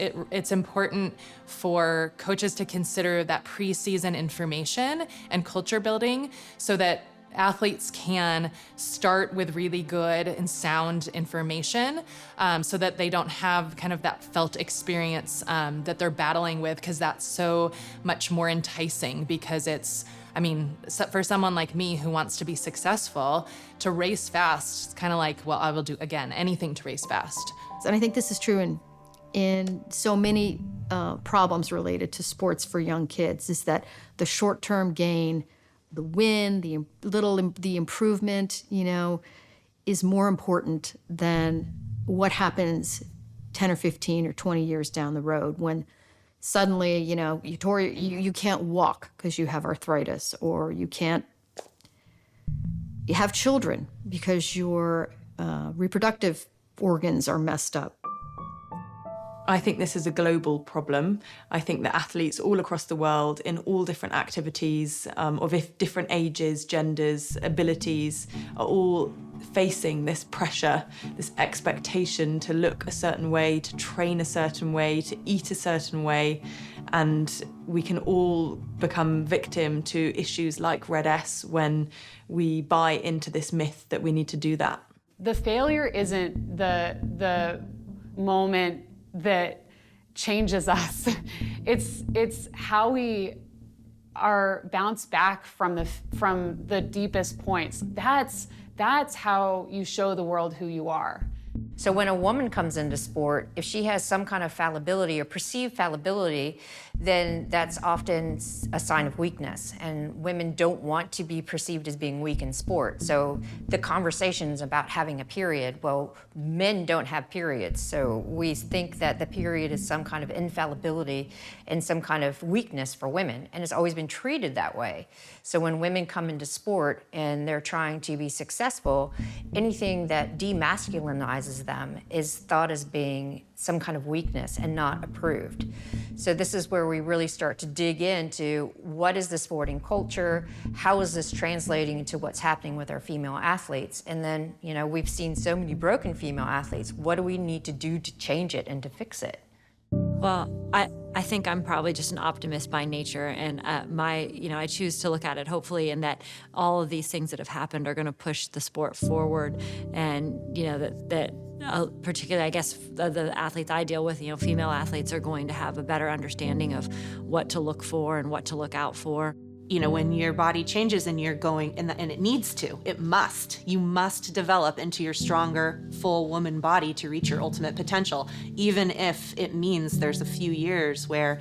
S14: important for coaches to consider that pre-season information and culture building so that athletes can start with really good and sound information so that they don't have kind of that felt experience that they're battling with, because that's so much more enticing because for someone like me who wants to be successful, to race fast, it's kind of like, well, I will do, again, anything to race fast.
S13: And I think this is true in so many problems related to sports for young kids, is that the short-term gain, the win, the improvement, is more important than what happens 10 or 15 or 20 years down the road when suddenly, you can't walk because you have arthritis, or you have children because your reproductive organs are messed up.
S1: I think this is a global problem. I think that athletes all across the world in all different activities of different ages, genders, abilities are all facing this pressure, this expectation to look a certain way, to train a certain way, to eat a certain way. And we can all become victim to issues like Red S when we buy into this myth that we need to do that.
S15: The failure isn't the moment that changes us. It's how we are bounced back from the deepest points. That's how you show the world who you are.
S10: So when a woman comes into sport, if she has some kind of fallibility or perceived fallibility, then that's often a sign of weakness. And women don't want to be perceived as being weak in sport. So the conversations about having a period, well, men don't have periods. So we think that the period is some kind of infallibility and some kind of weakness for women. And it's always been treated that way. So when women come into sport and they're trying to be successful, anything that demasculinizes them is thought as being some kind of weakness and not approved. So this is where we really start to dig into what is the sporting culture, how is this translating into what's happening with our female athletes, and then, we've seen so many broken female athletes. What do we need to do to change it and to fix it?
S16: Well, I think I'm probably just an optimist by nature, and I choose to look at it hopefully in that all of these things that have happened are going to push the sport forward, and particularly, I guess, the athletes I deal with, female athletes are going to have a better understanding of what to look for and what to look out for.
S24: When your body changes and you're going, and it needs to, you must develop into your stronger, full woman body to reach your ultimate potential, even if it means there's a few years where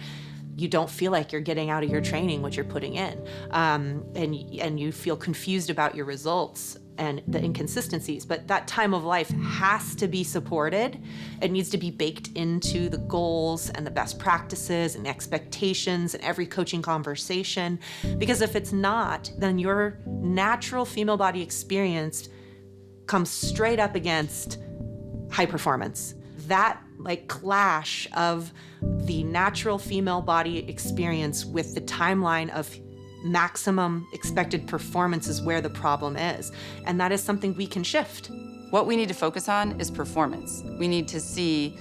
S24: you don't feel like you're getting out of your training what you're putting in, and you feel confused about your results and the inconsistencies. But that time of life has to be supported. It needs to be baked into the goals and the best practices and expectations in every coaching conversation. Because if it's not, then your natural female body experience comes straight up against high performance. that like clash of the natural female body experience with the timeline of maximum expected performance is where the problem is. And that is something we can shift.
S3: What we need to focus on is performance. We need to see,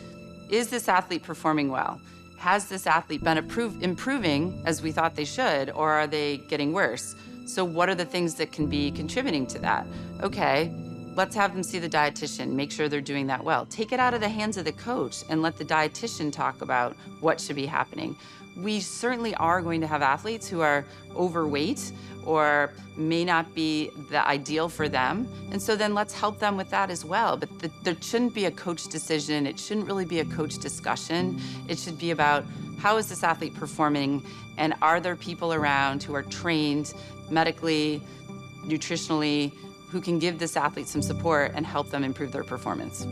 S3: is this athlete performing well? Has this athlete been improving as we thought they should, or are they getting worse? So what are the things that can be contributing to that? Okay, let's have them see the dietitian, make sure they're doing that well. Take it out of the hands of the coach and let the dietitian talk about what should be happening. We certainly are going to have athletes who are overweight or may not be the ideal for them. And so then let's help them with that as well. But there shouldn't be a coach decision. It shouldn't really be a coach discussion. It should be about how is this athlete performing, and are there people around who are trained medically, nutritionally, who can give this athlete some support and help them improve their performance.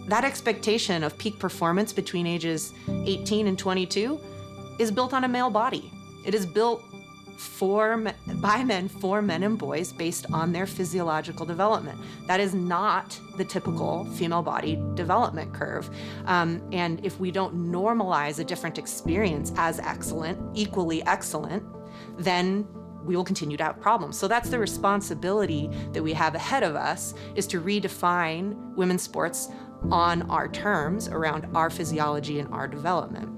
S24: That expectation of peak performance between ages 18 and 22 is built on a male body. It is built by men, for men and boys, based on their physiological development. That is not the typical female body development curve. And if we don't normalize a different experience as excellent, equally excellent, then we will continue to have problems. So that's the responsibility that we have ahead of us, is to redefine women's sports on our terms around our physiology and our development.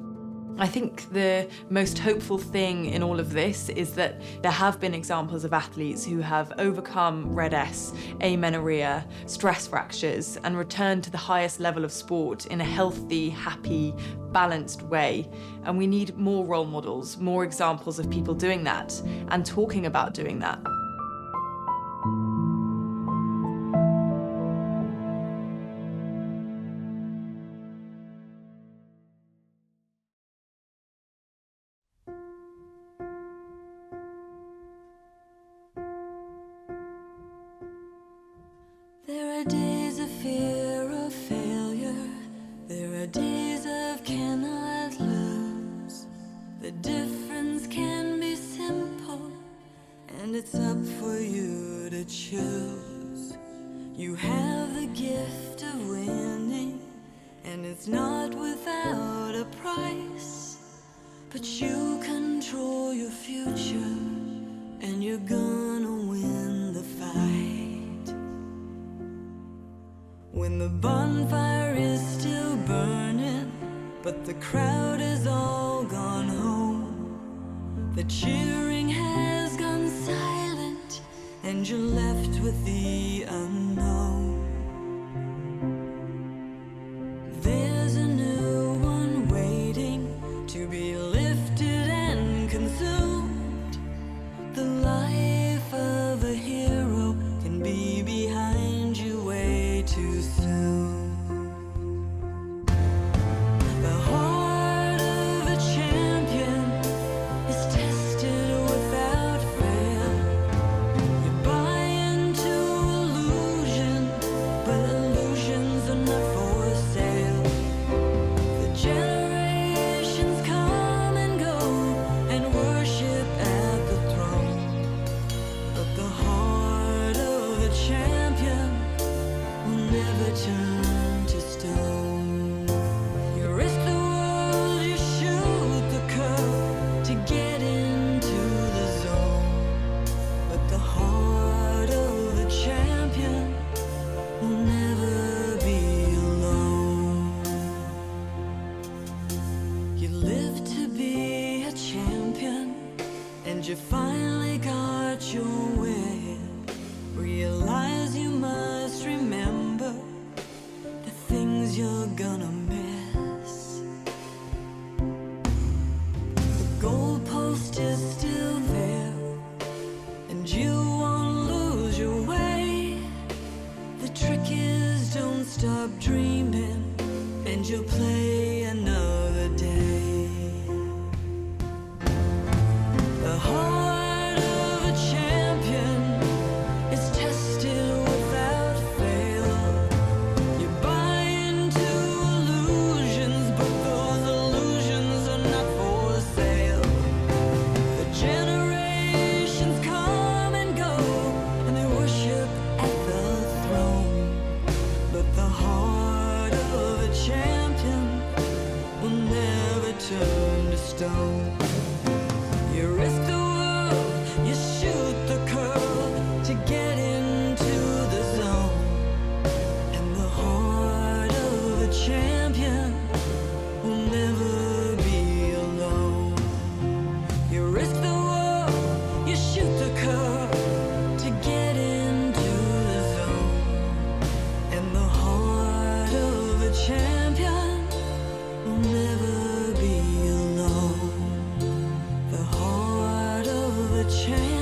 S1: I think the most hopeful thing in all of this is that there have been examples of athletes who have overcome RED-S, amenorrhea, stress fractures, and returned to the highest level of sport in a healthy, happy, balanced way. And we need more role models, more examples of people doing that and talking about doing that.
S7: There are days of fear of failure. There are days of cannot lose. The difference can be simple, and it's up for you to choose. You have the gift of winning, and it's not without a price. But you control your future, and you're gonna win the fight. When the bonfire is still burning, but the crowd is all gone home, the cheering has gone silent, and you're left with the unknown. There's a new one waiting to be lifted and consumed. The life of a hero can be behind you way too soon. The heart of a champion is tested chance.